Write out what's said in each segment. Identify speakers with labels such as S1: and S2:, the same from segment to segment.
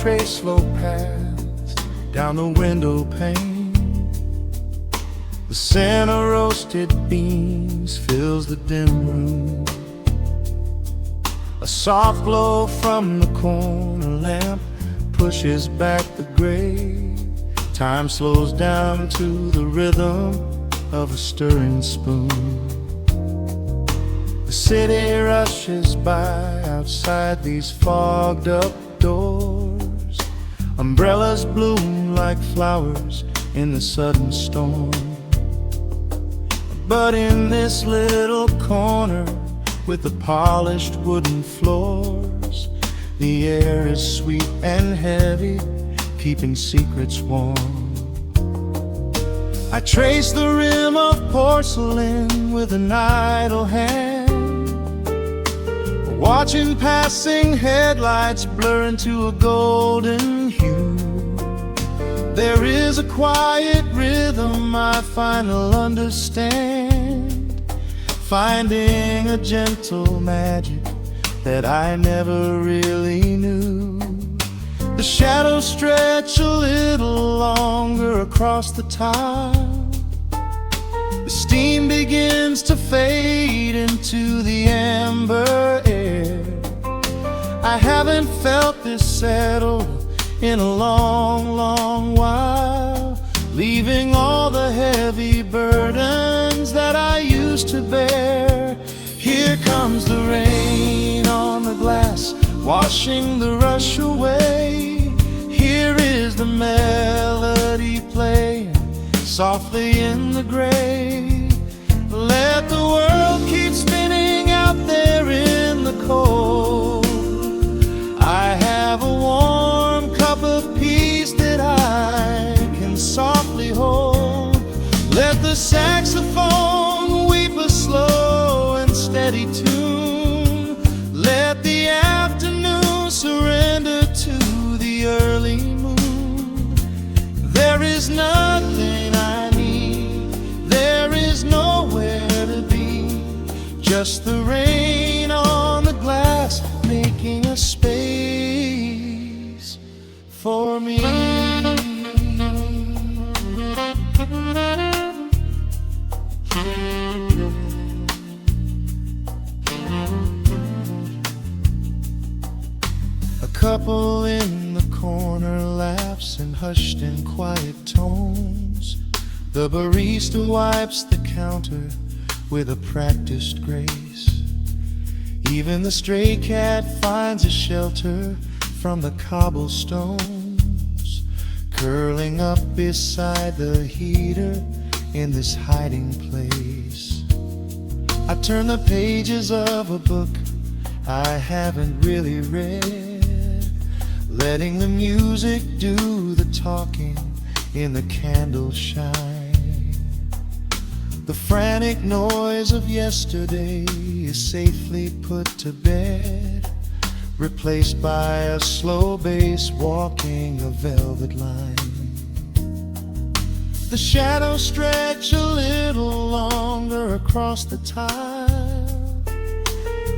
S1: trace slow paths down the window pane. The scent of roasted beans fills the dim room. A soft glow from the corner lamp pushes back the gray. Time slows down to the rhythm of a stirring spoon. The city rushes by outside these fogged up doors. Umbrellas bloom like flowers in the sudden storm. But in this little corner with the polished wooden floors, the air is sweet and heavy, keeping secrets warm. I trace the rim of porcelain with an idle hand, watching passing headlights blur into a golden hue. There is a quiet rhythm I finally understand, finding a gentle magic that I never really knew. The shadows stretch a little longer across the tile. The steam begins to fade into the amber air. I haven't felt this settle in a long, long while, leaving all the heavy burdens that I used to bear. Here comes the rain on the glass, washing the rush away. Here is the melody playing softly in the gray. Let the world keep spinning out there in the cold. I have a warm cup of peace that I can softly hold. Let the saxophone weep a slow and steady tune. Let the afternoon surrender to the early moon. There is nothing I need, there is nowhere to be, just the rain on the glass making a space for me. A couple in the corner laughs in hushed and quiet tones. The barista wipes the counter with a practiced grace. Even the stray cat finds a shelter from the cobblestones, curling up beside the heater in this hiding place. I turn the pages of a book I haven't really read, letting the music do the talking in the candle shine. The frantic noise of yesterday is safely put to bed, replaced by a slow bass walking a velvet line. The shadows stretch a little longer across the tile.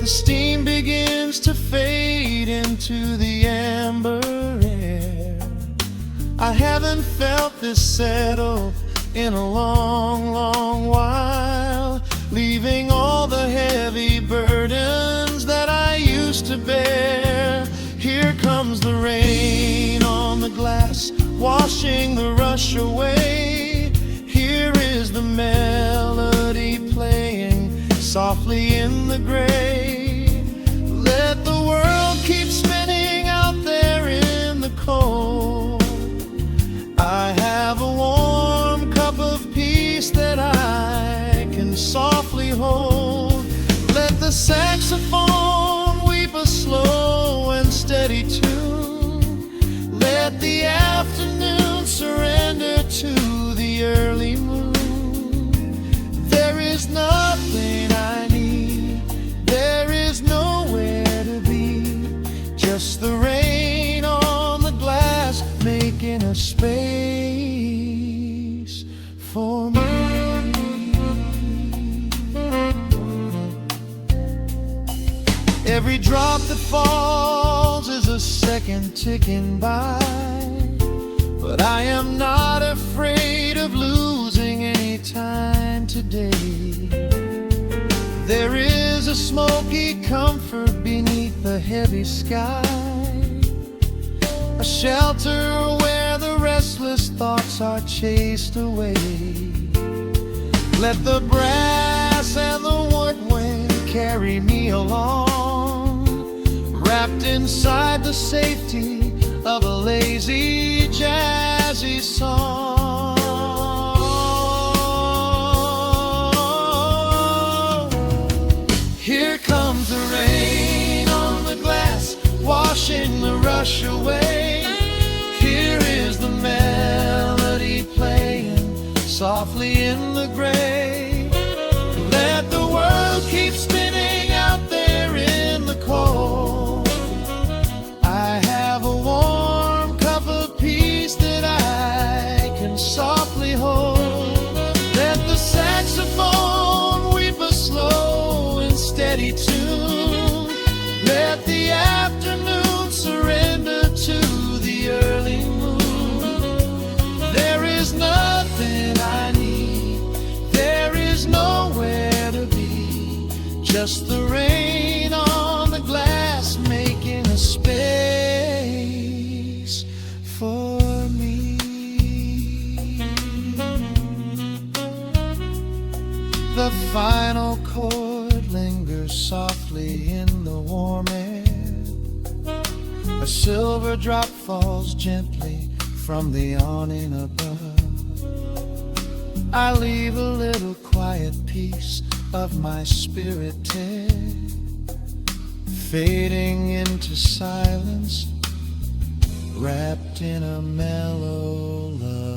S1: The steam begins to fade into the amber air. I haven't felt this settle in a long, long while, leaving all the heavy burdens that I used to bear. Here comes the rain on the glass, washing the rush away. Here is the melody playing softly in the gray. Let the world keep spinning out there in the cold. I have a warm cup of peace that I can softly hold. Let the saxophone weep a slow and steady tune. Let the afternoon surrender to the early moon. There is nothing I need, there is nowhere to be, just the rain on the glass making a space for me. Every drop that falls is a second ticking by, but I am not afraid of losing any time today. There is a smoky comfort beneath the heavy sky, a shelter where the restless thoughts are chased away. Let the brass and the woodwind carry me along, wrapped inside the safety of a lazy, jazzy song. Here comes the rain on the glass, washing the rush away. Here is the melody playing softly in the gray. Let the world keep spinning out there in the cold. I have a warm cup of peace that I can softly hold. Let the saxophone weep a slow and steady tune. Let the afternoon surrender to the early moon. There is nothing I need, there is nowhere to be, just the rain on the glass making a space for me. The final chord lingers softly in the warm air. A silver drop falls gently from the awning above. I leave a little quiet piece of my spirit tear, fading into silence, wrapped in a mellow love.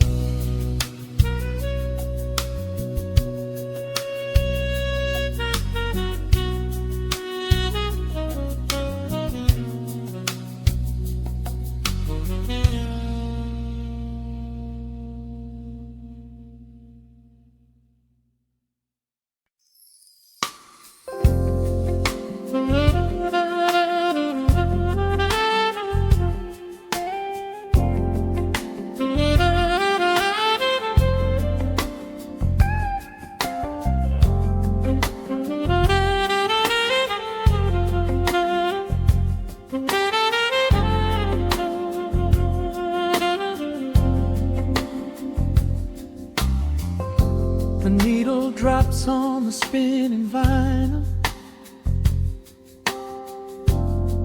S1: The needle drops on the spinning vinyl,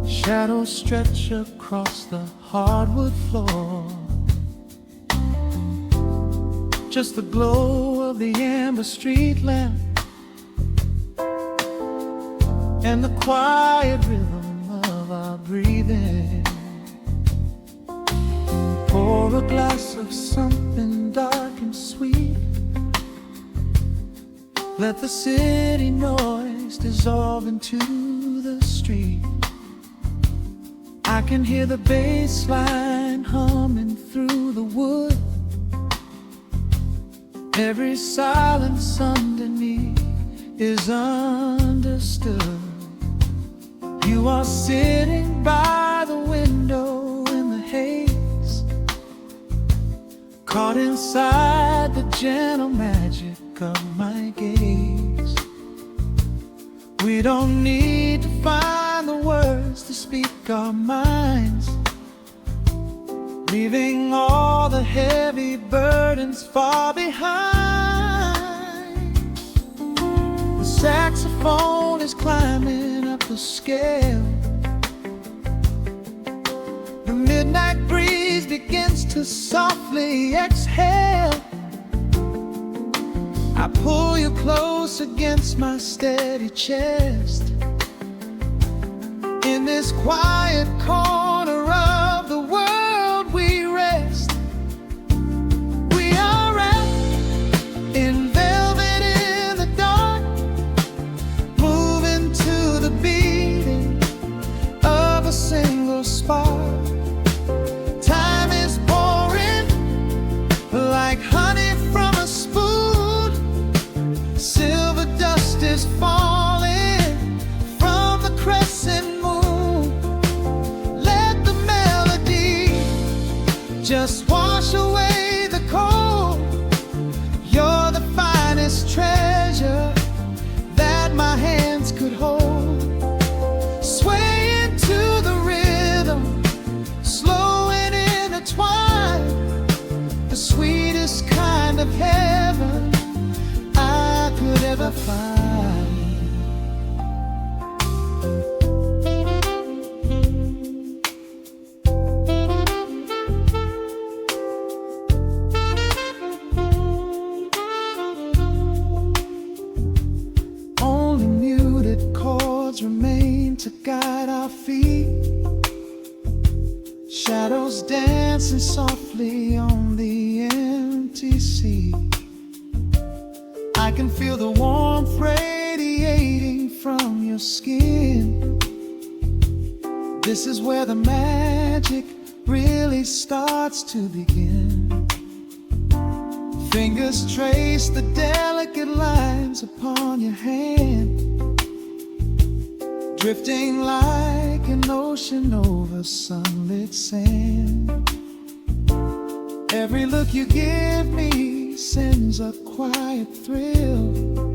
S1: shadows stretch across the hardwood floor. Just the glow of the amber street lamp and the quiet rhythm of our breathing. Pour a glass of something dark and sweet. Let the city noise dissolve into the street. I can hear the bass line humming through the wood. Every silence underneath is understood. You are sitting by the window in the haze, caught inside the gentle magic of my gaze. We don't need to find the words to speak our minds, leaving all the heavy burdens far behind. The saxophone is climbing up the scale. The midnight breeze begins to softly exhale. I pull you close against my steady chest. In this quiet corner of the world we rest. We are wrapped in velvet in the dark, moving to the beating of a single spark. Time is pouring like honey from a spoon. Silver dust is falling from the crescent moon. Let heaven I could ever find. Only muted chords remain to guide our feet, shadows dancing softly on the empty sea. I can feel the warmth radiating from your skin. This is where the magic really starts to begin. Fingers trace the delicate lines upon your hand, drifting like an ocean over sunlit sand. Every look you give me sends a quiet thrill,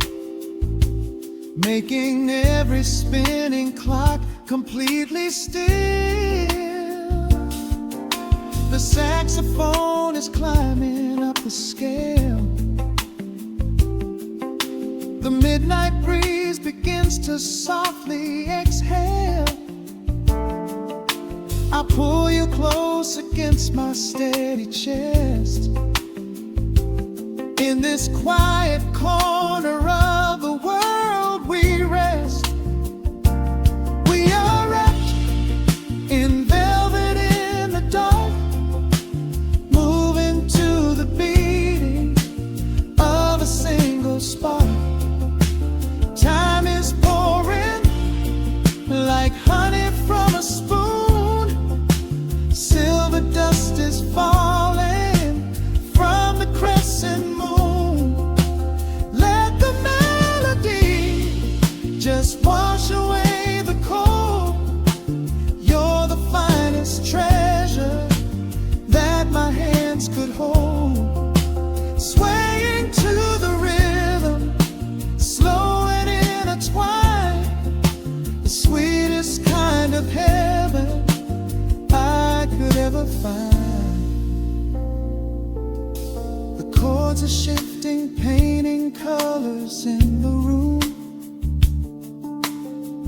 S1: making every spinning clock completely still. The saxophone is climbing up the scale. The midnight breeze begins to softly exhale. I pull you close against my steady chest. In this quiet corner of the world we rest. We are wrapped in velvet in the dark, moving to the beating of a single spark. Time is pouring like honey from a spoon. Silver dust is falling from the crescent moon. Let the melody just wash away the cold. You're the finest treasure that my hands could hold. Swaying to the rhythm, slow and intertwined, the sweetest kind of heaven I could ever find. The chords are shifting, painting colors in the room,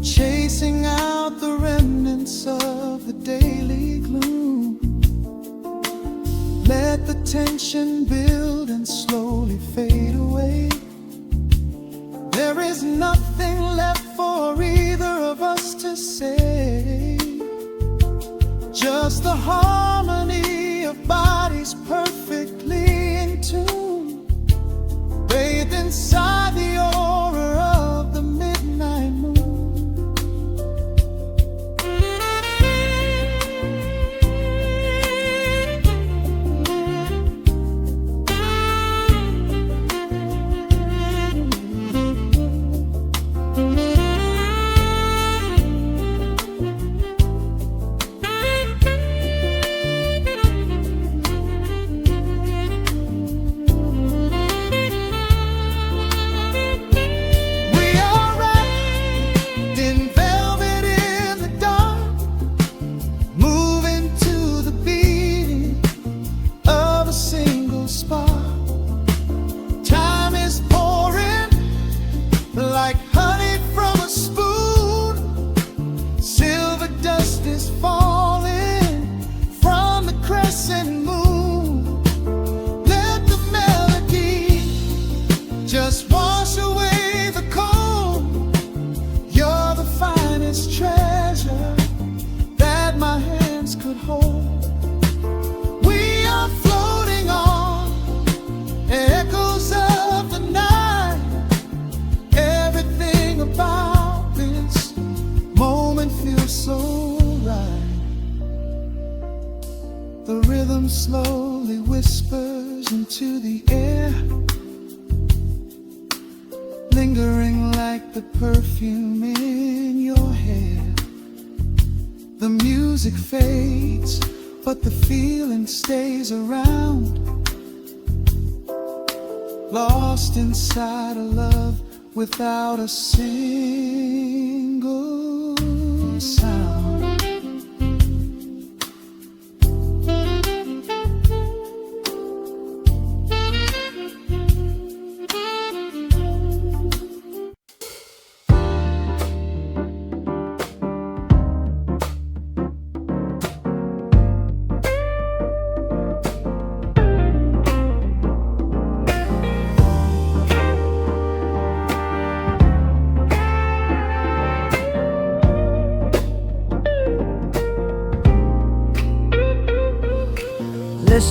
S1: chasing out the remnants of the daily gloom. Let the tension build and slowly fade away. There is nothing left for either of us to say, just the harmony of bodies perfectly in tune, bathed inside the aura of the midnight moon. Like honey from a spoon, silver dust is falling from the crescent moon. Let the melody just wash away the cold. You're the finest treasure that my hands could hold. We are floating on echoes of the night. Everything about this moment feels so right. The rhythm slowly whispers into the air, lingering like the perfume in your hair. The music fades, but the feeling stays around, lost inside a love without a single sound.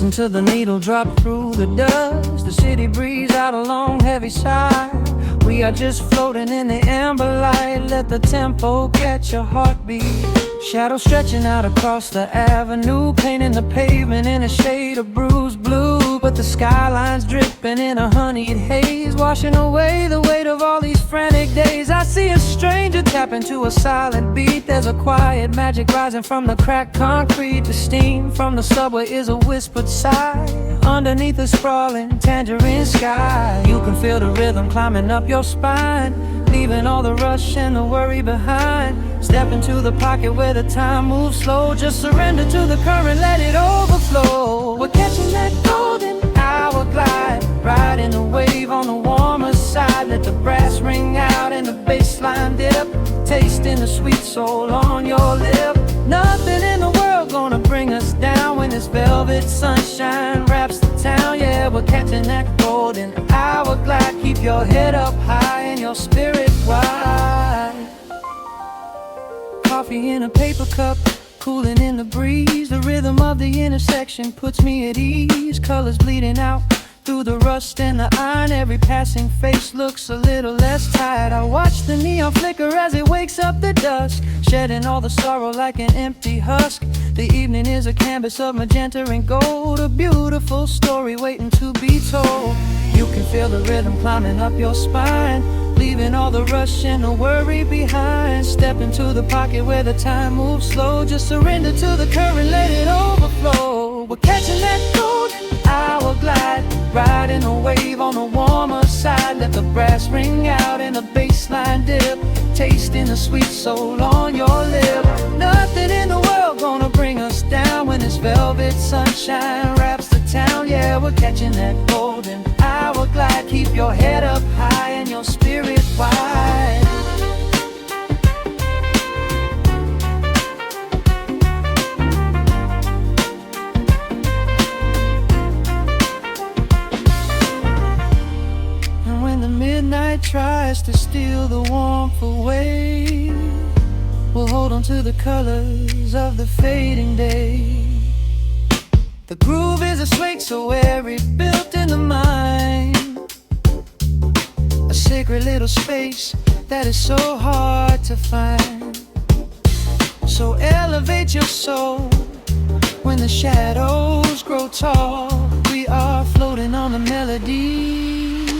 S2: Listen to the needle drop through the dust. The city breathes out a long heavy sigh. We are just floating in the amber light. Let the tempo catch your heartbeat. Shadows stretching out across the avenue, painting the pavement in a shade of bruised blue. But the skyline's dripping in a honeyed haze, washing away the weight of all these frantic days. I see a stranger tap into a silent beat. There's a quiet magic rising from the cracked concrete. The steam from the subway is a whispered sigh underneath the sprawling tangerine sky. You can feel the rhythm climbing up your spine, leaving all the rush and the worry behind. Step into the pocket where the time moves slow. Just surrender to the current, let it overflow. We're catching that golden hour glide, riding the wave on the warmer side. Let the brass ring out and the bass line dip, tasting the sweet soul on your lip. Nothing in the world gonna bring us down when this velvet sunshine wraps the town. Yeah, we're catching that golden hour glide. Keep your head up high and your spirit wide. Coffee in a paper cup, cooling in the breeze. The rhythm of the intersection puts me at ease. Colors bleeding out through the rust and the iron. Every passing face looks a little less tired. I watch the neon flicker as it wakes up the dusk, shedding all the sorrow like an empty husk. The evening is a canvas of magenta and gold, a beautiful story waiting to be told. You can feel the rhythm climbing up your spine, leaving all the rush and the worry behind. Step into the pocket where the time moves slow. Just surrender to the current, let it overflow. We're catching that golden hour glide, riding a wave on the warmer side. Let the brass ring out and the bass line dip, tasting the sweet soul on your lip. Nothing in the world gonna bring us down when this velvet sunshine wraps the town. Yeah, we're catching that golden hour glide. Keep your head up high and your spirit wide. And when the midnight tries to steal the warmth away, we'll hold on to the colors of the fading day. The groove is a swing so airy, built in the mind, a sacred little space that is so hard to find. So elevate your soul when the shadows grow tall. We are floating on the melody,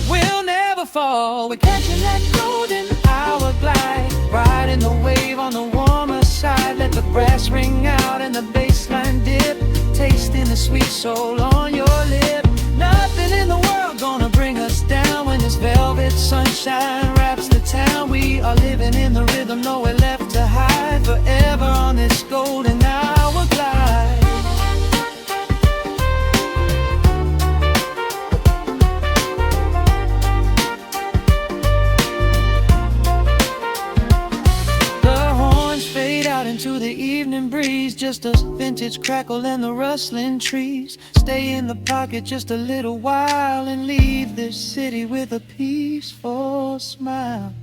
S2: we'll never fall. We're catching that golden hour glide, riding the wave on the warmer side. Let the brass ring out and the bass line dip, tasting the sweet soul on your lip. Nothing in the world gonna bring us down when this velvet sunshine wraps the town. We are living in the rhythm, nowhere left to hide, forever on this golden hour glide. Into the evening breeze, just a vintage crackle and the rustling trees. Stay in the pocket just a little while and leave this city with a peaceful smile.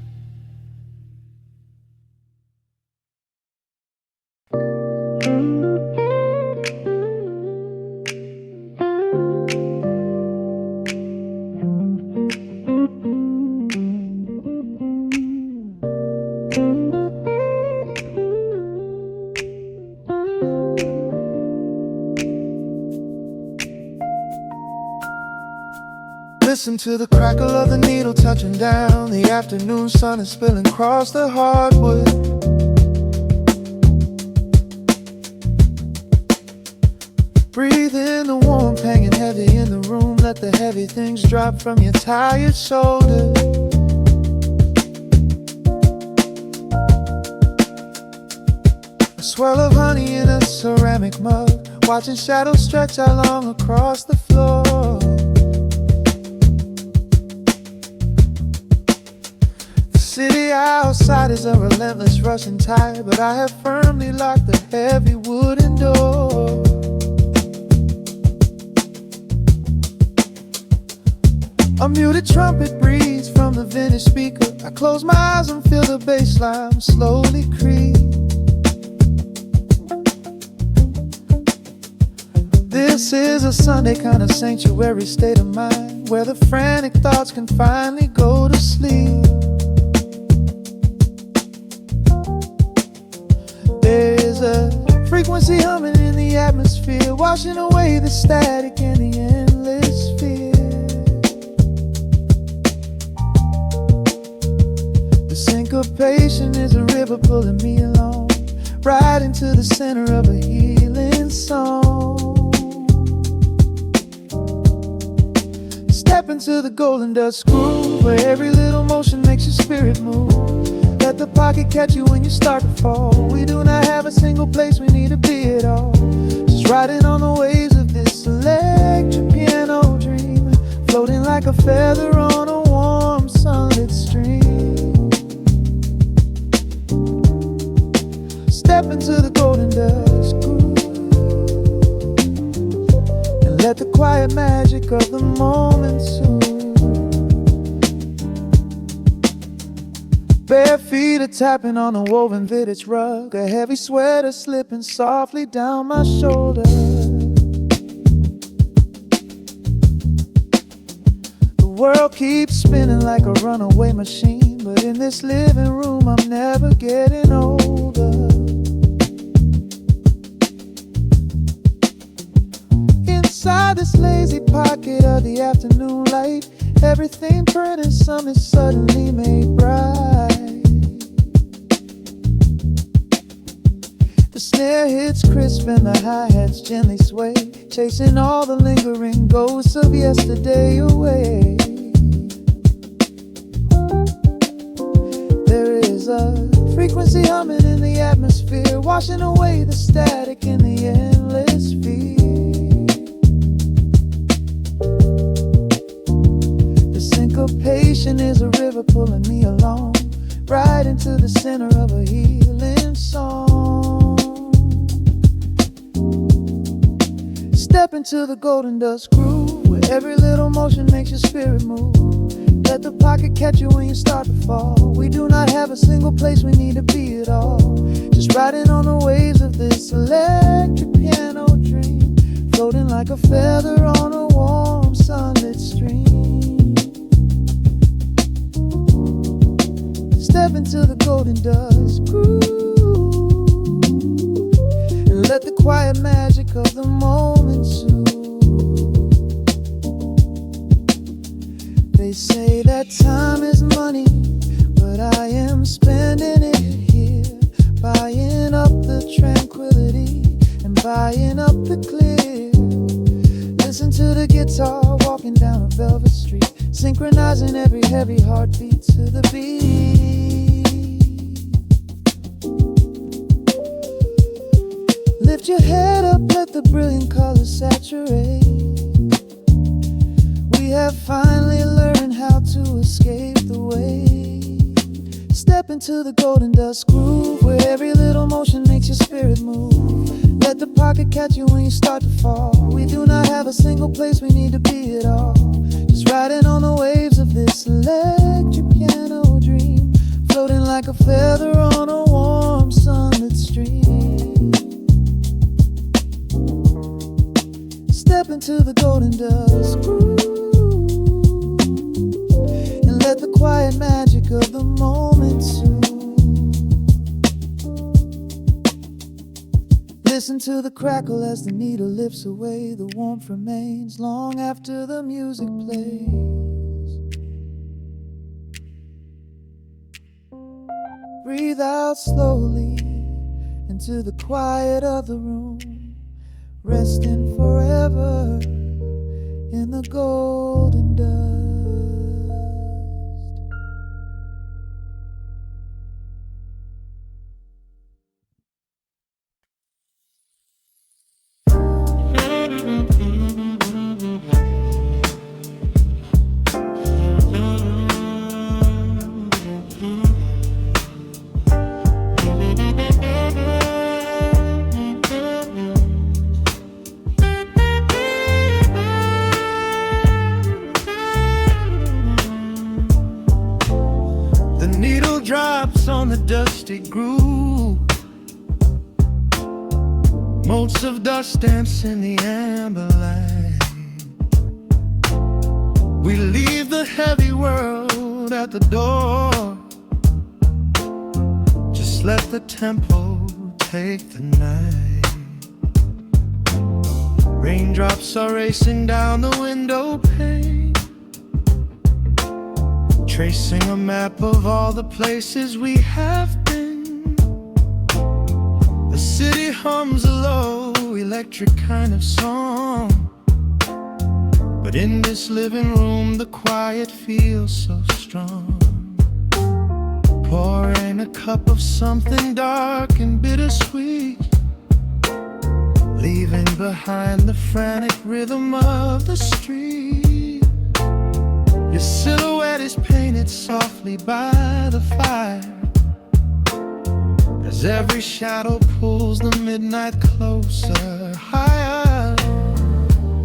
S1: Listen to the crackle of the needle touching down. The afternoon sun is spilling across the hardwood. Breathe in the warmth hanging heavy in the room. Let the heavy things drop from your tired shoulders. A swirl of honey in a ceramic mug, watching shadows stretch out long across the floor. The city outside is a relentless rushing tide, but I have firmly locked the heavy wooden door. A muted trumpet breathes from the vintage speaker. I close my eyes and feel the bass line slowly creep. This is a Sunday kind of sanctuary state of mind, where the frantic thoughts can finally go to sleep. There is a frequency humming in the atmosphere, washing away the static and the endless fear. The syncopation is a river pulling me along, right into the center of a healing song. Step into the golden dust groove, where every little motion makes your spirit move. Let the pocket catch you when you start to fall. We do not have a single place we need to be at all. Just riding on the waves of this electric piano dream, floating like a feather on a warm sunlit stream. Step into the golden dust groove, and let the quiet magic of the moment soothe. Bare feet are tapping on a woven vintage rug, a heavy sweater slipping softly down my shoulder. The world keeps spinning like a runaway machine, but in this living room I'm never getting older. Inside this lazy pocket of the afternoon light, everything burning, some is suddenly made bright. The snare hits crisp and the hi-hats gently sway, chasing all the lingering ghosts of yesterday away. There is a frequency humming in the atmosphere, washing away the static and the endless fear. Syncopation is a river pulling me along, right into the center of a healing song. Step into the golden dust groove, where every little motion makes your spirit move. Let the pocket catch you when you start to fall. We do not have a single place we need to be at all. Just riding on the waves of this electric piano dream, floating like a feather on a warm sunlit stream. Step into the golden dust groove, and let the quiet magic of the moment soothe. They say that time is money, but I am spending it here, buying up the tranquility and buying up the clear. Listen to the guitar walking down a velvet street, synchronizing every heavy heartbeat to the beat. Lift your head up, let the brilliant colors saturate. We have finally learned how to escape the weight. Step into the golden dust groove, where every little motion makes your spirit move. Let the pocket catch you when you start to fall. We do not have a single place we need to be at all. Just riding on the waves of this electric piano dream, floating like a feather on a warm sunlit stream. Step into the golden dust groove, and let the quiet magic of the moment soothe. Listen to the crackle as the needle lifts away. The warmth remains long after the music plays. Breathe out slowly into the quiet of the room, resting forever in the golden dust. Drops on the dusty groove, Motes of dust dance in the amber light. We leave the heavy world at the door. Just let the tempo take the night. Raindrops are racing down the window pane, tracing a map of all the places we have been. The city hums a low, electric kind of song, but in this living room the quiet feels so strong. Pouring a cup of something dark and bittersweet, leaving behind the frantic rhythm of the street. Your silhouette is painted softly by the fire, as every shadow pulls the midnight closer, higher.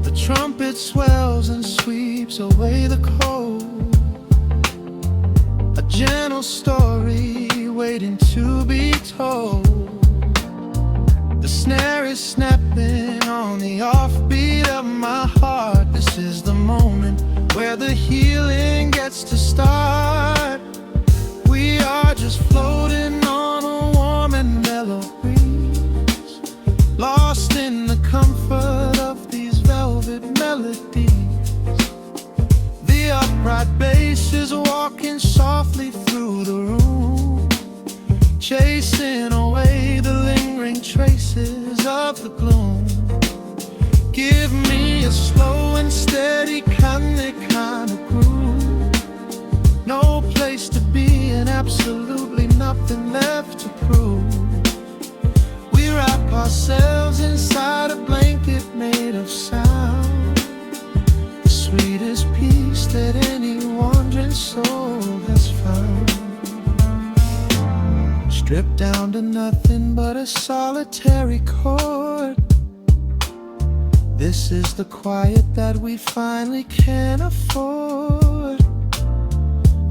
S1: The trumpet swells and sweeps away the cold, a gentle story waiting to be told. The snare is snapping on the offbeat of my heart. This is the moment where the healing gets to start. We are just floating on a warm and mellow breeze, lost in the comfort of these velvet melodies. The upright bass is walking softly through the room, chasing away the lingering traces of the gloom. Give me a slow and steady kind of groove. No place to be and absolutely nothing left to prove. We wrap ourselves inside a blanket made of sound, the sweetest peace that any wandering soul has found. Stripped down to nothing but a solitary chord. This is the quiet that we finally can afford.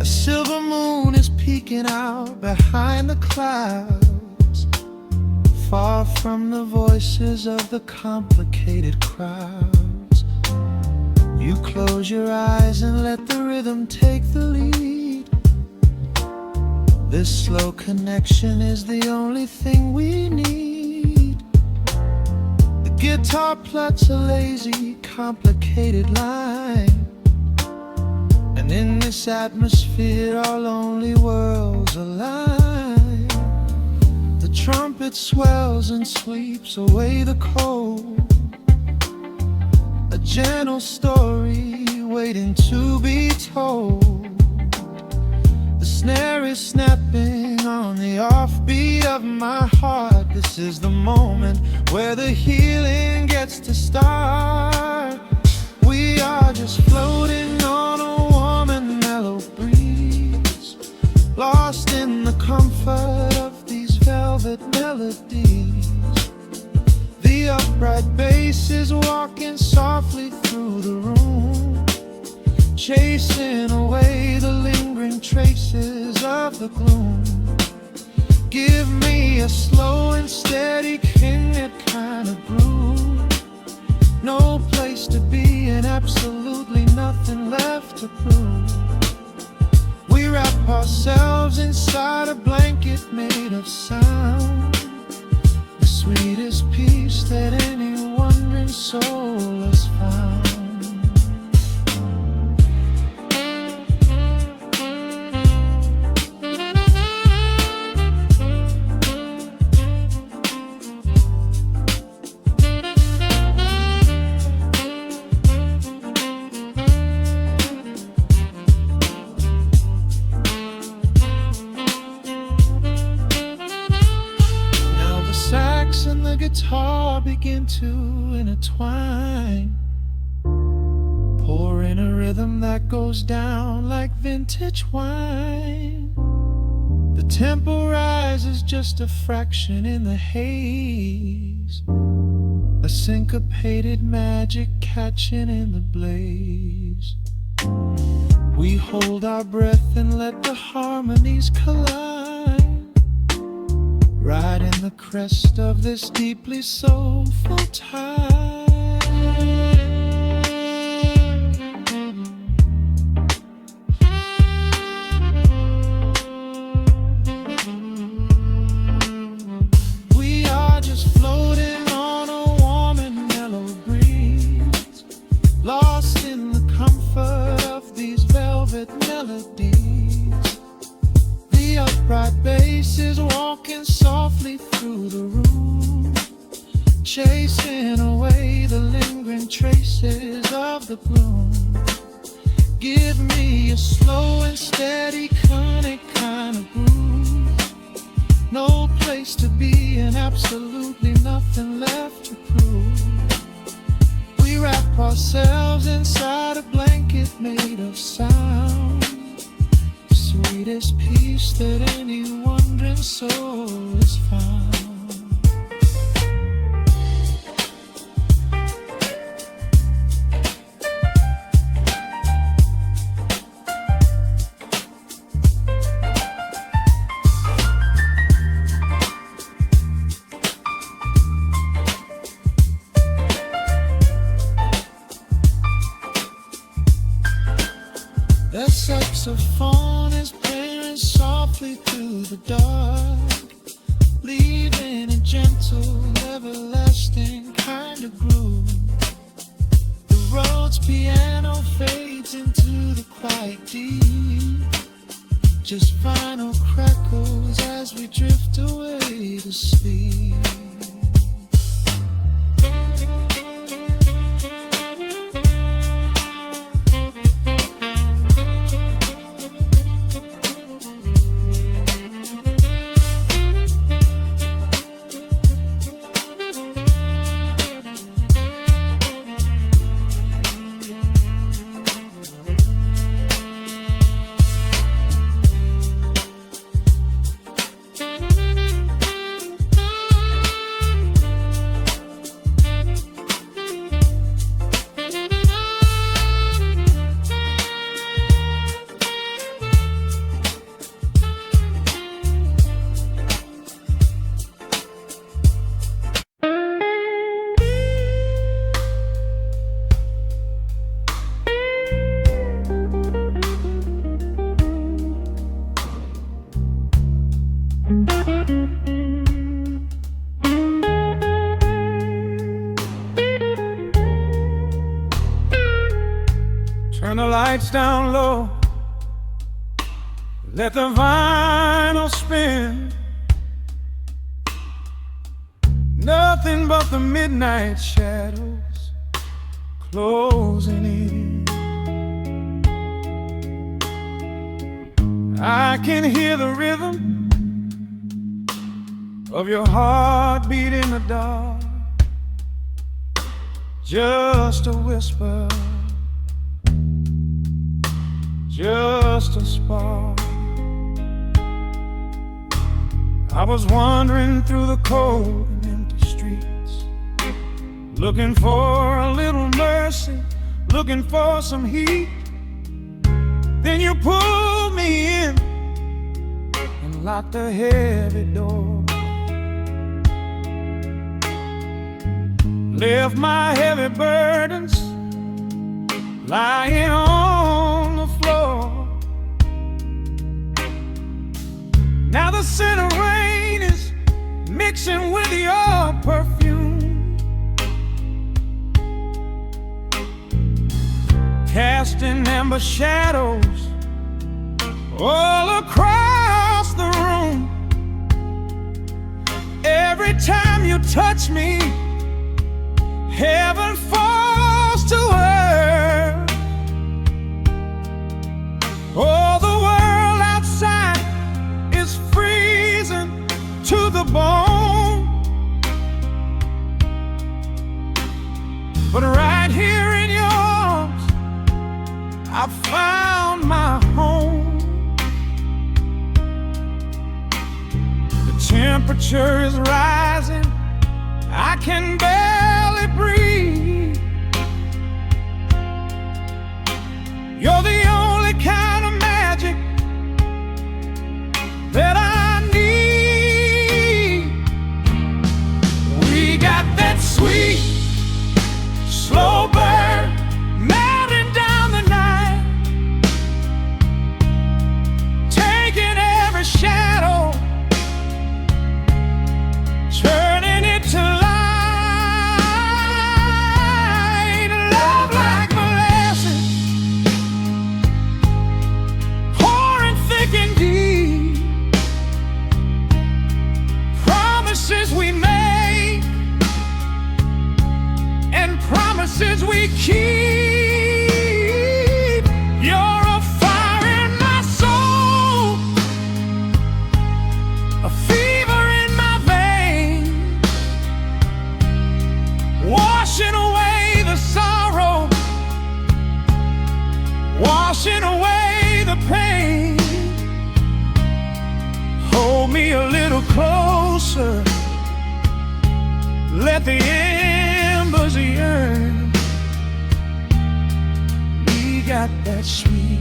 S1: A silver moon is peeking out behind the clouds, far from the voices of the complicated crowds. You close your eyes and let the rhythm take the lead. This slow connection is the only thing we need. The guitar plucks a lazy, complicated line, and in this atmosphere our lonely worlds align. The trumpet swells and sweeps away the cold, a gentle story waiting to be told. The snare is snapping on the offbeat of my heart. This is the moment where the healing gets to start. We are just floating on a warm and mellow breeze, lost in the comfort of these velvet melodies. The upright bass is walking softly through the room, chasing away the lingering traces of the gloom. Give me a slow and steady kind of groove. No place to be and absolutely nothing left to prove. We wrap ourselves inside a blanket made of sound, the sweetest peace that any wandering soul has found. And the guitar begin to intertwine, pouring a rhythm that goes down like vintage wine. The tempo rises just a fraction in the haze, a syncopated magic catching in the blaze. We hold our breath and let the harmonies collide, riding the crest of this deeply soulful tide. We are just floating on a warm and mellow breeze, lost in the comfort of these velvet melodies. The upright bass is walking softly through the room, chasing away the lingering traces of the gloom. Give me a slow and steady kind of groove. No place to be and absolutely nothing left to prove. We wrap ourselves inside a blanket made of sound, sweetest peace that any wandering soul has found. The saxophone is playing softly through the dark, leaving a gentle, everlasting kind of groove. The road's piano fades into the quiet deep, just final crackles as we drift away to sleep. Turn the lights down low, let the vinyl spin. Nothing but the midnight shadows closing in. I can hear the rhythm of your heartbeat in the dark, just a whisper, just a spark. I was wandering through the cold and empty streets, looking for a little mercy, looking for some heat. Then you pulled me in and locked the heavy door, left my heavy burdens lying on the floor. Now the scent of rain is mixing with your perfume, casting amber shadows all across the room. Every time you touch me, heaven falls to earth. Oh, the world outside is freezing to the bone, but right here in your arms I found my home. The temperature is rising, I can barely breathe. You're the only kind of magic that I need.
S2: washing away the pain. Hold me a little closer, let the embers yearn. We got that sweet,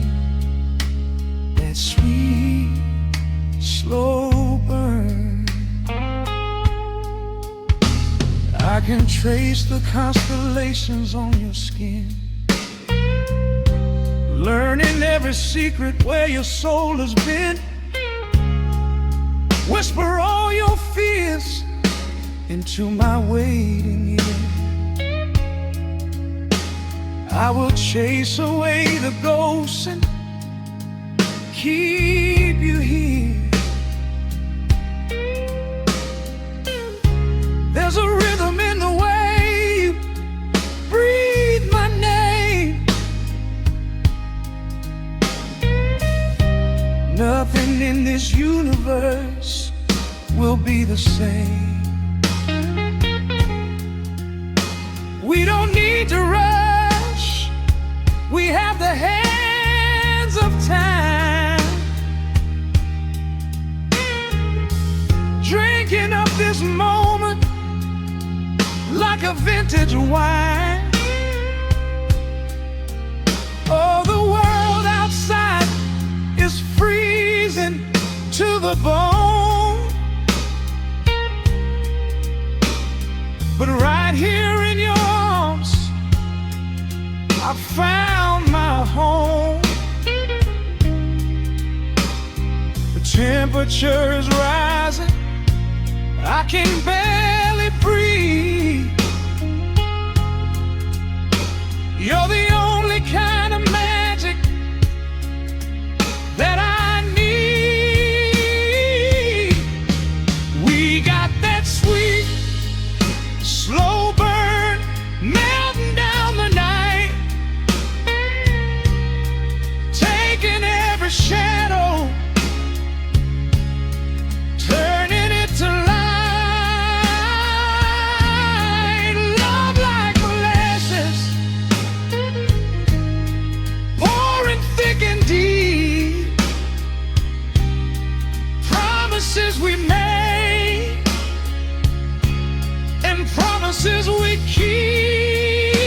S2: slow burn. I can trace the constellations on your skin, learning every secret where your soul has been. Whisper all your fears into my waiting ear. I will chase away the ghosts and keep you here. There's a rhythm in the way you breathe my name. Nothing in this universe will be the same. We don't need to rush, we have the hands of time. Drinking up this moment like a vintage wine. Oh, the world outside is freezing to the bone, but right here in your arms I found my home. The temperature is rising, I can barely breathe. You're the only kind of magic that I need. We got that sweet, slow burn melting down the night, taking every shadow, turning it to light. Love like molasses, pouring thick and deep. Promises we made and promises we keep.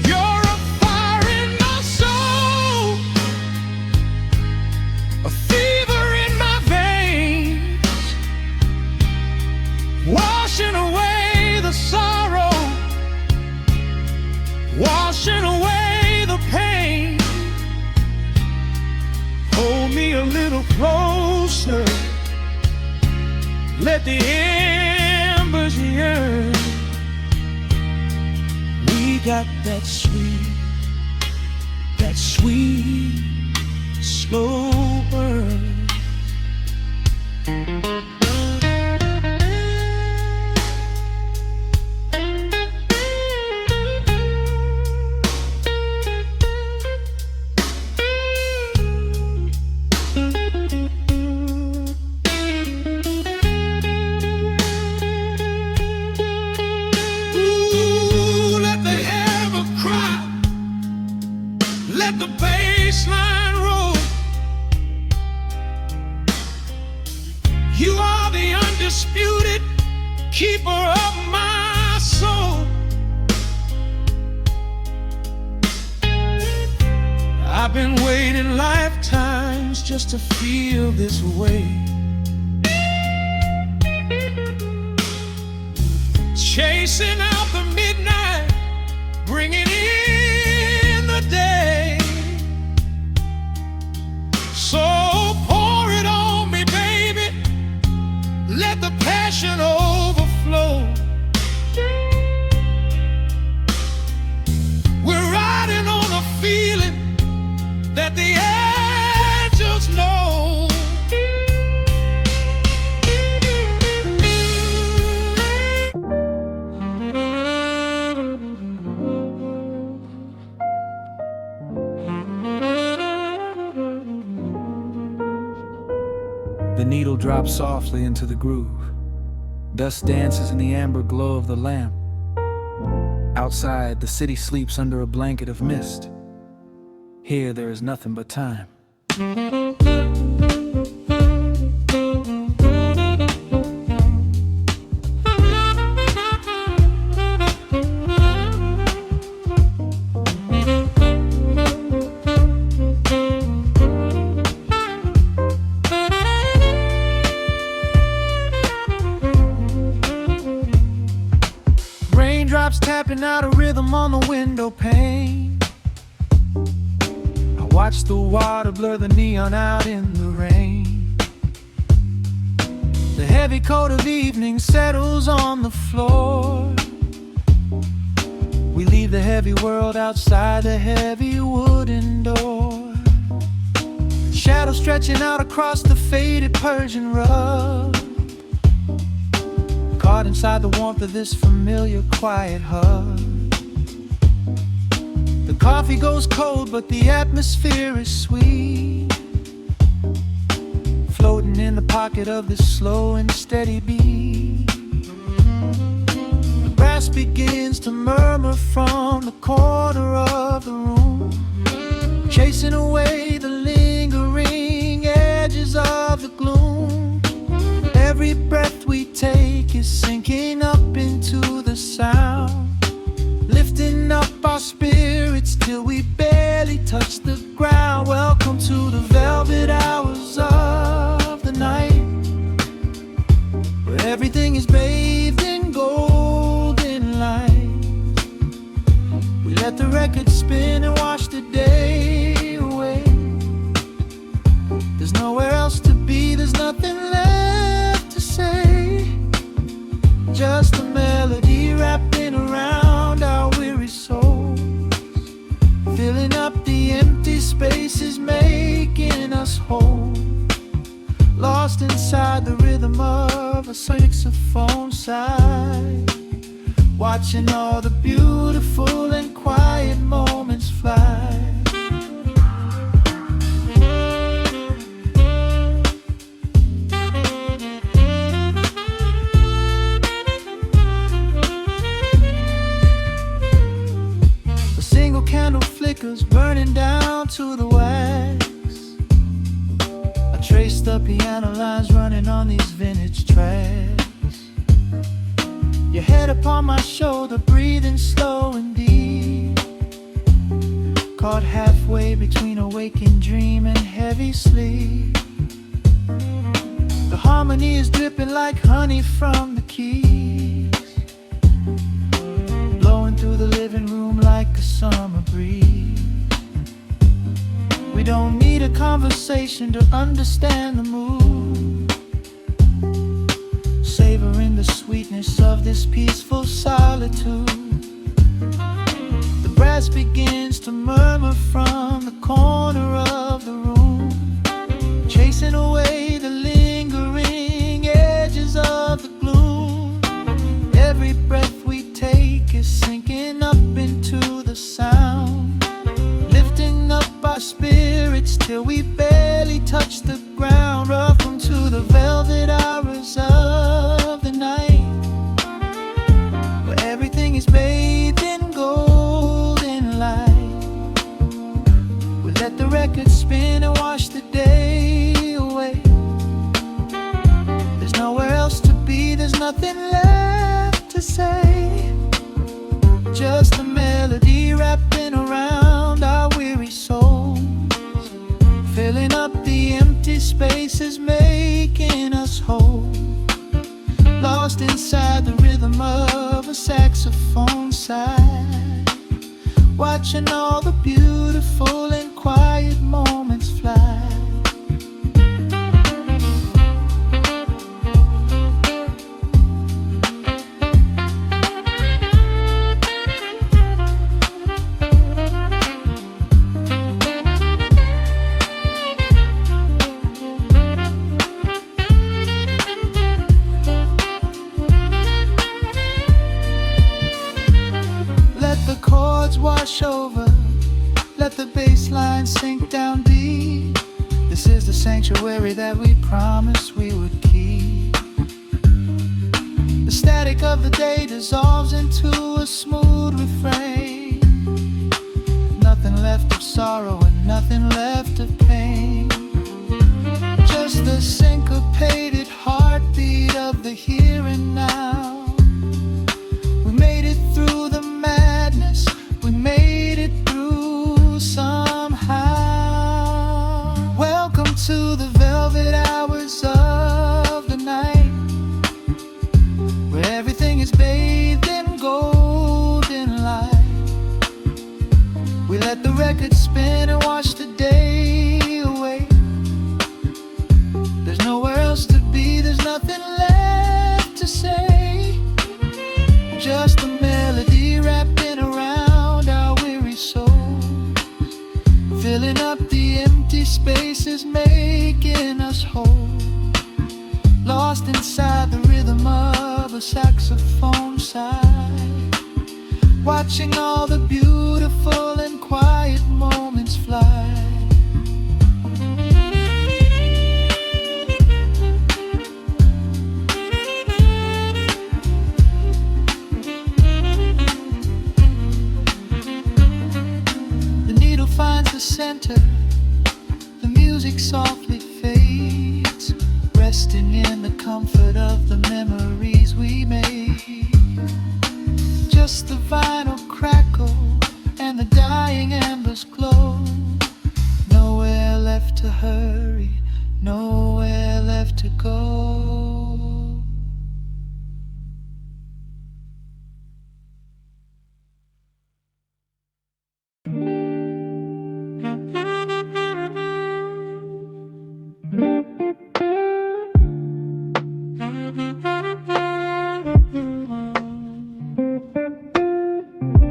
S2: You're a fire in my soul, a fever in my veins, washing away the sorrow, washing away the pain. Hold me a little closer, let the embers yearn. We got that sweet, slow burn. Let the bass line roll. You are the undisputed keeper of my soul. I've been waiting lifetimes just to feel this way. Chasing out the midnight, bringing in the day. So pour it on me, baby, let the passion overflow. We're riding on a feeling that the angels know.
S3: The needle drops softly into the groove. Dust dances in the amber glow of the lamp. Outside, the city sleeps under a blanket of mist. Here there is nothing but time.
S1: Raindrops tapping out a rhythm on the window pane. I watch the water blur the neon out in the rain. The heavy coat of evening settles on the floor. We leave the heavy world outside the heavy wooden door. Shadows stretching out across the faded Persian rug, caught inside the warmth of this familiar quiet hug. The coffee goes cold, but the atmosphere is sweet, floating in the pocket of this slow and steady beat. The brass begins to murmur from the corner of the room, chasing away the lingering edges of the gloom. Every breath we take is sinking up into the sound, lifting up our spirits till we barely touch the ground. Welcome to the velvet hours of the night, where everything is bathed in golden light. We let the record spin and wash the day away. There's nowhere else to be, there's nothing left to say. Just a melody wrapping around our weary souls, filling up the empty spaces, making us whole. Lost inside the rhythm of a saxophone sigh, watching all the beautiful and quiet moments fly. Candle flickers burning down to the wax. I trace the piano lines running on these vintage tracks. Your head upon my shoulder, breathing slow and deep, caught halfway between a waking dream and heavy sleep. The harmony is dripping like honey from the keys, blowing through the living room like a summer breeze. We don't need a conversation to understand the mood, savoring the sweetness of this peaceful solitude. The brass begins to murmur from the corner of the room, chasing away the lingering edges of the gloom. Every breath we take is sinking up into the sound, lifting up our spirits till we barely touch the ground. Welcome to the velvet hours of the night, where everything is bathed in golden light. We let the record spin and wash the day away. There's nowhere else to be, there's nothing left to say. Just a melody wrapping around our weary souls, filling up the empty spaces, making us whole. Lost inside the rhythm of a saxophone sigh, watching all the beautiful and quiet moments fly. Wash over, let the bass line sink down deep. This is the sanctuary that we promised we would keep. The static of the day dissolves into a smooth refrain, nothing left left of sorrow and nothing left of pain. Just the syncopated heartbeat of the here and now. We made it through the madness, we made it through somehow. Welcome to the velvet hours of the night, where everything is bathed in golden light. We let the record spin and watch the day away. There's nowhere else to be, there's nothing left to say. Just a melody wrapping around our weary souls, filling up the empty spaces, making us whole. Lost inside the rhythm of a saxophone sigh, watching all the beautiful and quiet moments fly. The needle finds the center, the music softly fades, resting in the comfort of the memories we made. Just the vinyl crackle and the dying embers glow. Nowhere left to hurry, nowhere left to go.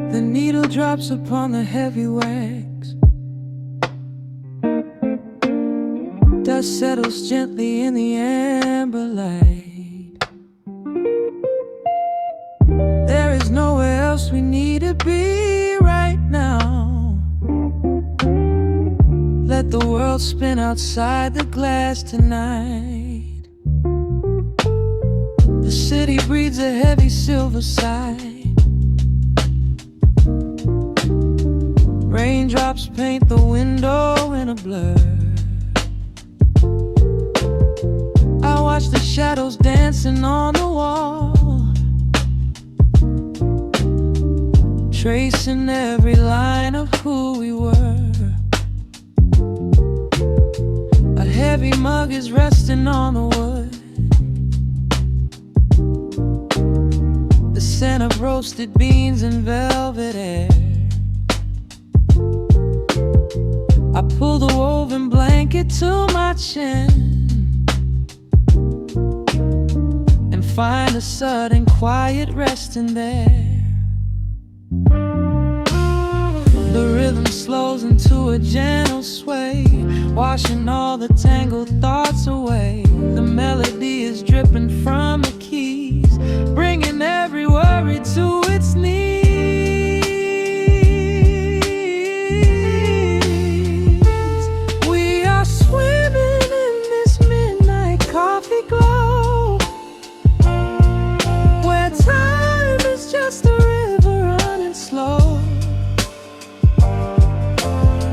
S2: The needle drops upon the heavy wax. Dust settles gently in the amber light. There is nowhere else we need to be right now. Let the world spin outside the glass tonight. The city breathes a heavy silver sigh. Raindrops paint the window in a blur. I watch the shadows dancing on the wall, tracing every line of who we were. A heavy mug is resting on the wood, the scent of roasted beans and velvet air. I pull the woven blanket to my chin and find a sudden quiet resting there. The rhythm slows into a gentle sway, washing all the tangled thoughts away. The melody is dripping from the keys, bringing every worry to its knees. Swimming in this midnight coffee glow, where time is just a river running slow.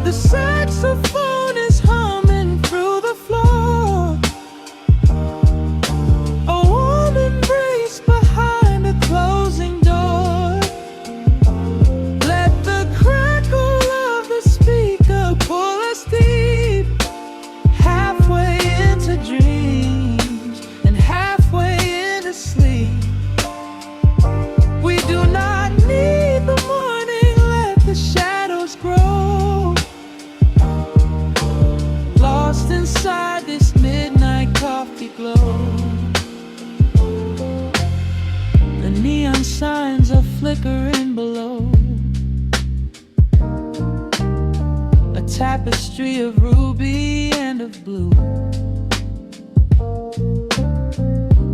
S2: The saxophone is humming through the floor, a warm embrace behind a closing door. Let the crackle of the speaker pull us deep, halfway into dreams and halfway into sleep. We do not need the morning, let the shadows grow. Lost inside this midnight coffee glow. The neon signs are flickering below, a tapestry of ruby and of blue.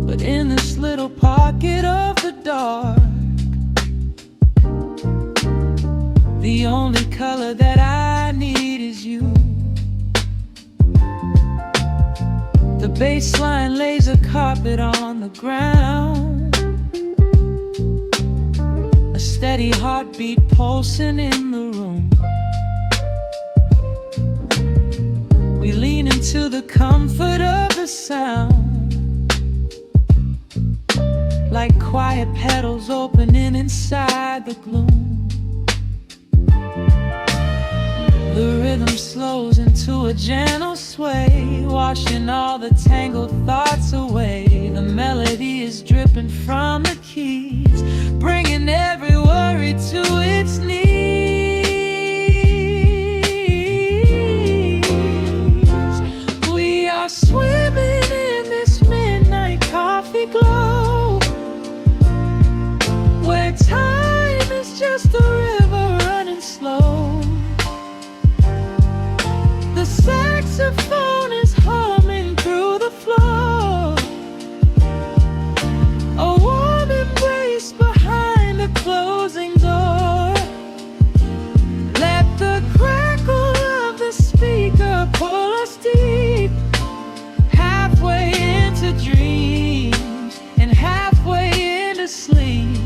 S2: But in this little pocket of the dark, the only color that I need is you. The bass line lays a carpet on the ground, a steady heartbeat pulsing in the room. to the comfort of the sound, like quiet petals opening inside the gloom. The rhythm slows into a gentle sway, washing all the tangled thoughts away. The melody is dripping from the keys, bringing every worry to its knees. We are swimming in this midnight coffee glow, where time is just a river running slow. The saxophone is humming through the floor, a warm embrace behind the closing door. Let the crackle of the speaker pull us deep, halfway into dreams and halfway into sleep.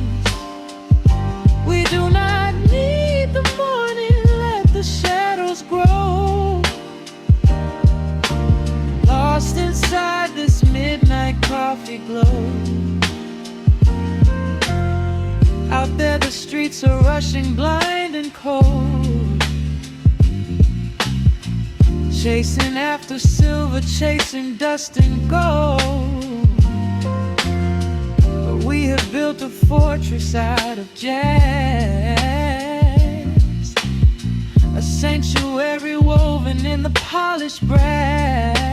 S2: We do not need the morning, let the shadows grow. Lost inside this midnight coffee glow. Out there the streets are rushing blind and cold, chasing after silver, chasing dust and gold. But we have built a fortress out of jazz, a sanctuary woven in the polished brass.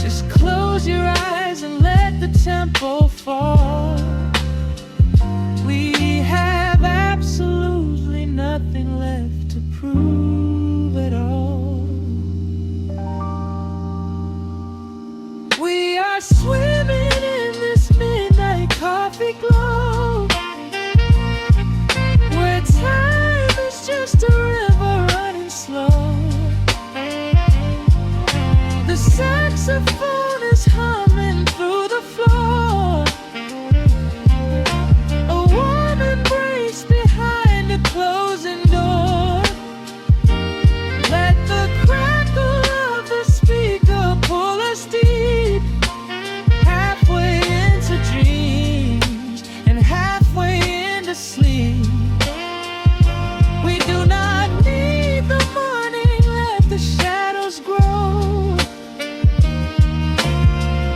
S2: Just close your eyes and let the tempo fall. We have absolutely nothing left to prove at all. We are swimming in this midnight coffee glow, where time is just a river running slow. The saxophone is humming through the floor, a warm embrace behind a closing door. Let the crackle of the speaker pull us deep, halfway into dreams and halfway into sleep. We do not need the morning, let the shadows grow.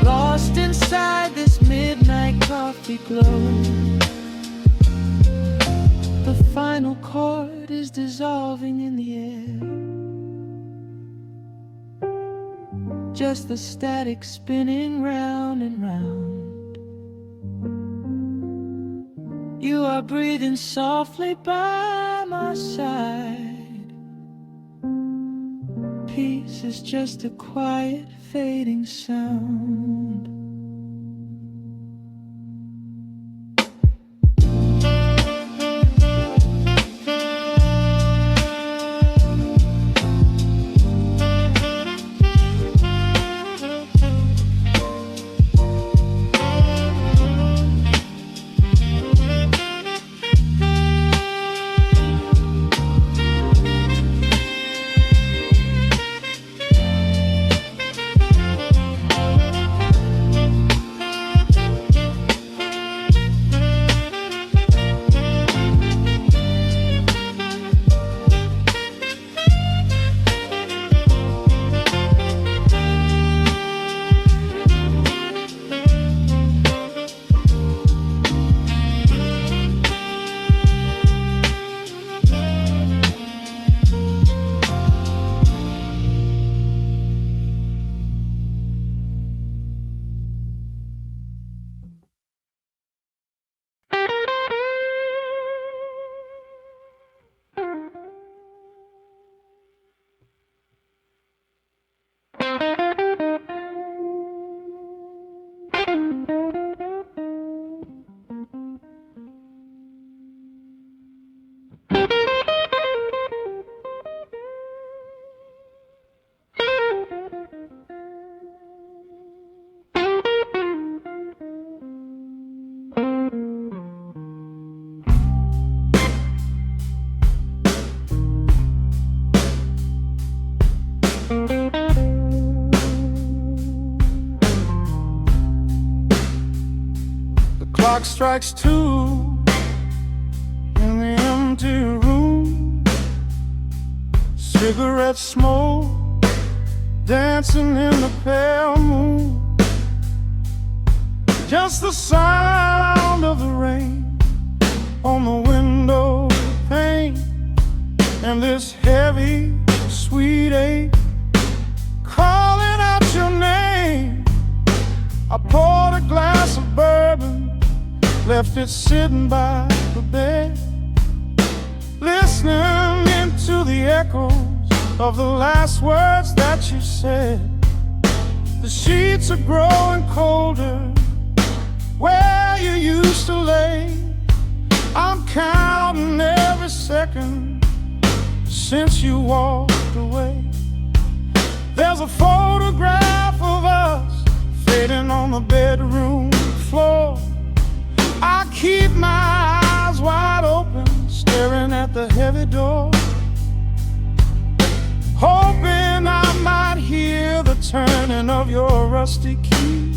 S2: Lost inside this midnight coffee glow. The final chord is dissolving in the air, just the static spinning round and round. You are breathing softly by my side. Peace is just a quiet fading sound.
S1: clock strikes 2 in the empty room. Cigarette smoke dancing in the pale moon. Just the sound of the rain on the window pane, and this heavy, sweet ache calling out your name. I poured a glass of bourbon, left it sitting by the bed, listening into the echoes of the last words that you said. The sheets are growing colder where you used to lay. I'm counting every second since you walked away. There's a photograph of us fading on the bedroom floor. I keep my eyes wide open, staring at the heavy door, hoping I might hear the turning of your rusty key,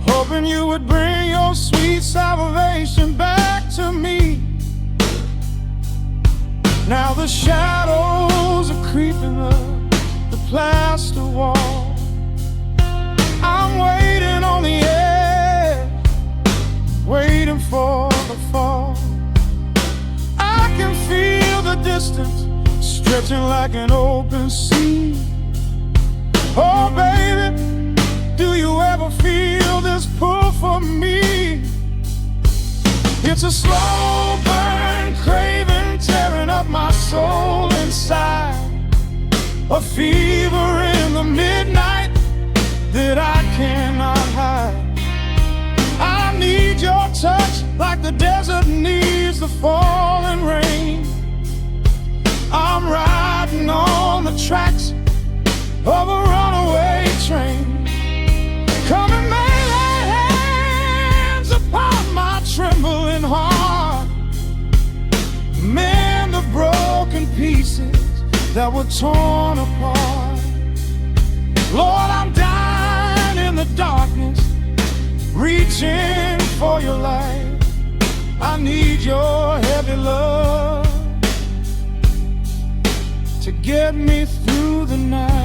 S1: hoping you would bring your sweet salvation back to me. Now the shadows are creeping up the plaster wall. I'm waiting on the edge, waiting for the fall. I can feel the distance stretching like an open sea. Oh baby, do you ever feel this pull for me? It's a slow burn craving tearing up my soul inside, a fever in the midnight that I cannot hide. I need your touch like the desert needs the falling rain. I'm riding on the tracks of a runaway train. Come and lay hands upon my trembling heart, mend the broken pieces that were torn apart. Lord, I'm dying in the darkness, reaching for your light. I need your heavy love to get me through the night.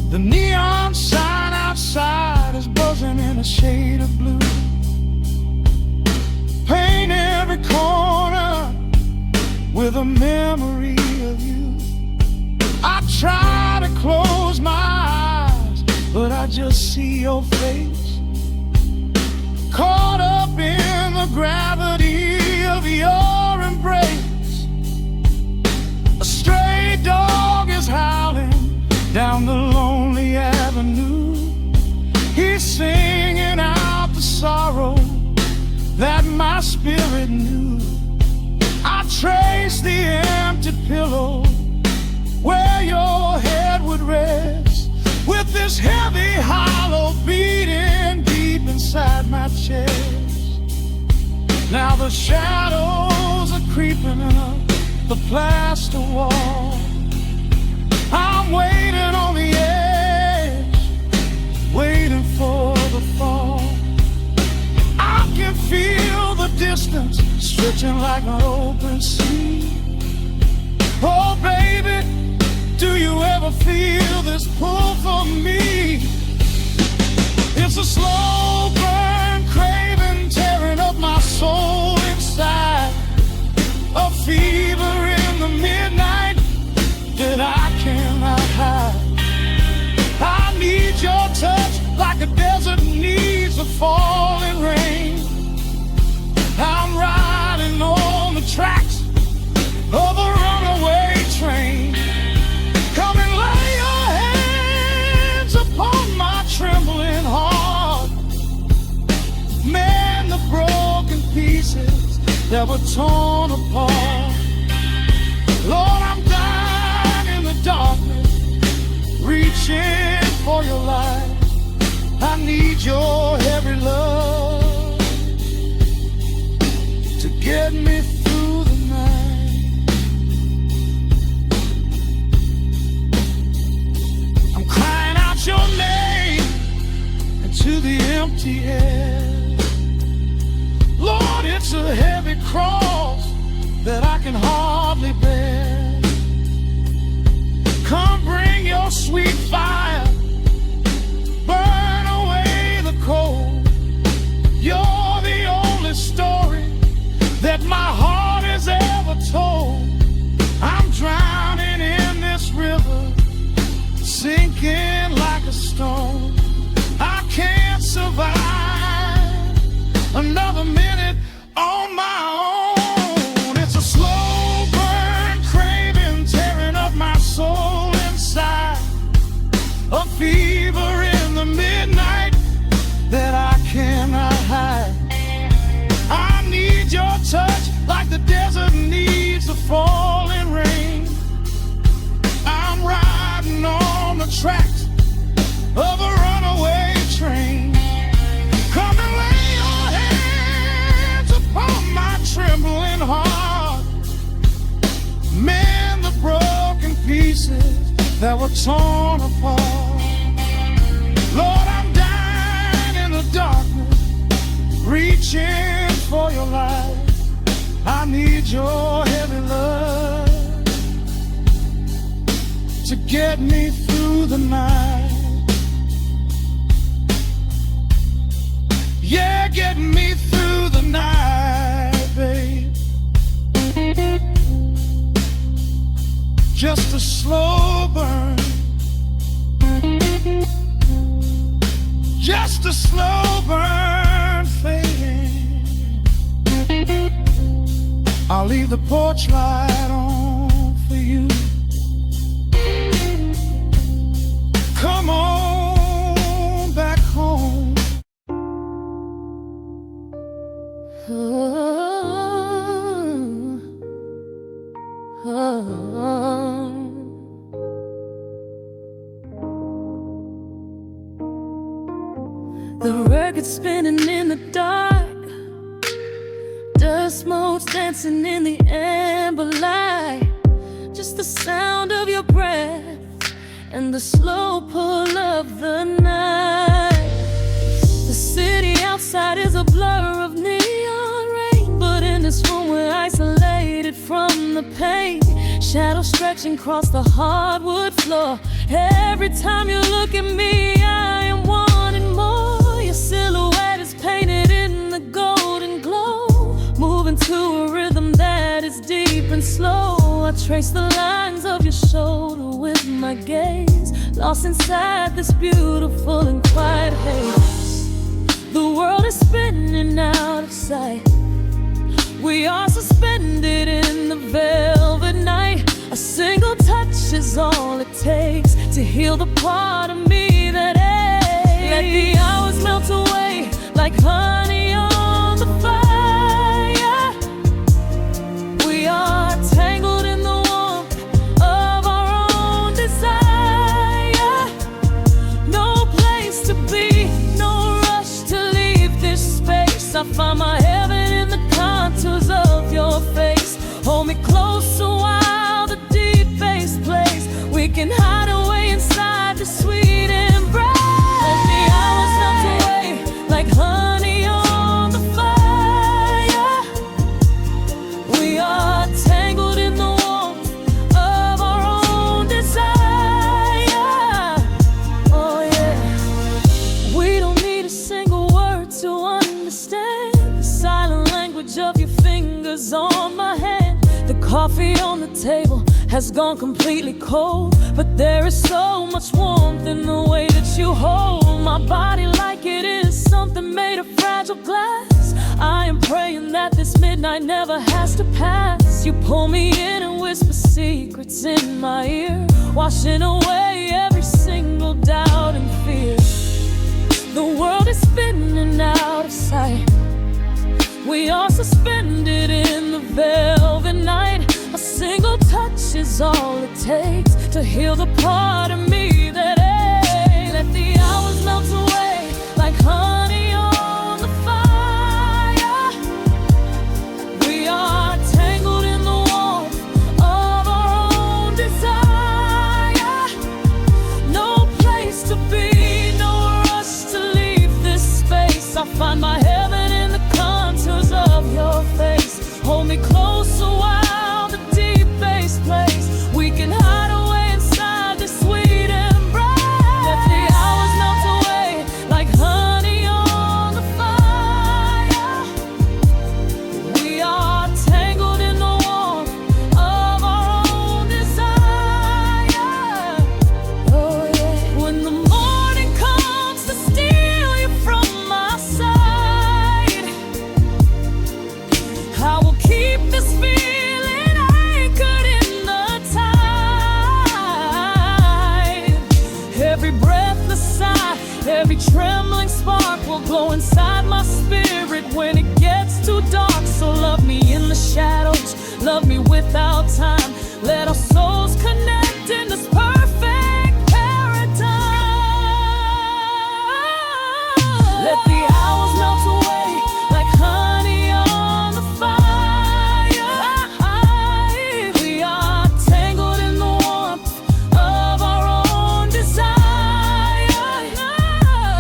S1: The neon sign outside is buzzing in a shade of blue. Paint every corner with a memory of you. I try to close my eyes, but I just see your face, caught up in the gravity of your embrace. A stray dog is howling down the lonely avenue. He's singing out the sorrow that my spirit knew. I trace the empty pillow where your head would rest, with this heavy hollow beating deep inside my chest. Now the shadows are creeping up the plaster wall. I'm waiting on the edge, waiting for the fall. I can feel the distance stretching like an open sea. Oh baby, do you ever feel this pull for me? It's a slow burn craving tearing up my soul inside, a fever in the midnight that I cannot hide. I need your touch like a desert needs a falling rain. I'm riding on the tracks of a runaway train. Come and lay your hands upon my trembling heart, mend the broken pieces that were torn apart. Lord, I'm dying in the darkness, reaching for your light. I need your heavy love to get me through the night. I'm crying out your name into the empty air. Lord, it's a heavy cross that I can hardly bear. Come bring your sweet fire, burn away the cold. You're the only story that my heart has ever told. I'm drowning in this river, sinking like a stone. I can't survive another minute on my own. It's a slow burn, craving, tearing up my soul inside. A fever in the midnight that I cannot hide. I need your touch like the desert needs the falling rain. I'm riding on the tracks of a runaway train. Come and lay your hands upon my trembling heart. Mend the broken pieces that were torn apart. Lord, I'm dying in the darkness, reaching for your light. I need your heavy love to get me through the night. Yeah, get me through the night, babe. Just a slow burn, just a slow burn fading. I'll leave the porch light on for you. Come on back home.
S4: The record spinning in the dark, dust motes dancing in the amber light. Just the sound of your breath and the slow pull of the night. The city outside is a blur of neon rain, but in this room we're isolated from the pain. Shadows stretching across the hardwood floor. Every time you look at me, I am wanting more. Your silhouette is painted in the golden glow, moving to a rhythm that is deep and slow. I trace the lines of your shoulder with my gaze, lost inside this beautiful and quiet haze. The world is spinning out of sight. We are suspended in the velvet night. A single touch is all it takes to heal the part of me that aches. Let the hours melt away like honey on the fire. We are tangled in the warmth of our own desire. No place to be, no rush to leave this space. I find my heaven in the contours of your face. Hold me closer while the deep bass plays. We can hide away inside the sweet embrace. Let the hours melt away like honey on the fire. We are tangled in the warmth of our own desire. Oh yeah. We don't need a single word to understand the silent language of your fingers on my hand. The coffee on the table has gone completely cold, but there is so much warmth in the way that you hold my body like it is something made of fragile glass. I am praying that this midnight never has to pass. You pull me in and whisper secrets in my ear, washing away every single doubt and fear. The world is spinning out of sight. We are suspended in the velvet night. A single touch is all it takes to heal the part of me that aches. Let the hours melt away Hold me closer while the deep bass plays. We can hide away inside this sweet embrace. Let the hours melt away like honey on the fire. We are tangled in the warmth of our own desire. Oh yeah. When the morning comes to steal you from my side, I will keep this feeling anchored in the tide. Every breathless sigh, every trembling spark will glow inside my spirit when it gets too dark. So love me in the shadows, love me without time. Let our souls connect in this perfect paradise. Let the hours melt away like honey on the fire. We are tangled in the warmth of our own desire.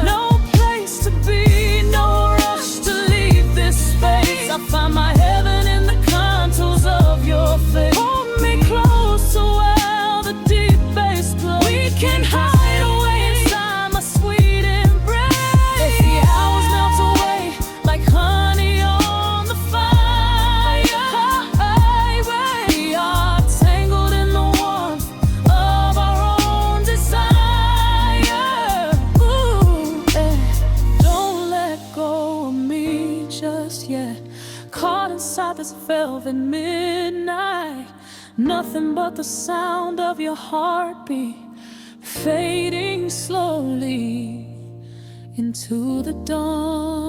S4: No place to be, no rush to leave this space. I find my heaven in the contours of your face. Hold me closer while the deep bass plays. We can hide away inside my sweet embrace. Let the hours melt away like honey on the fire. We are tangled in the warmth of our own desire. Ooh, don't let go of me just yet. Caught inside this velvet midnight. Nothing but the sound of your heartbeat fading slowly into the dawn.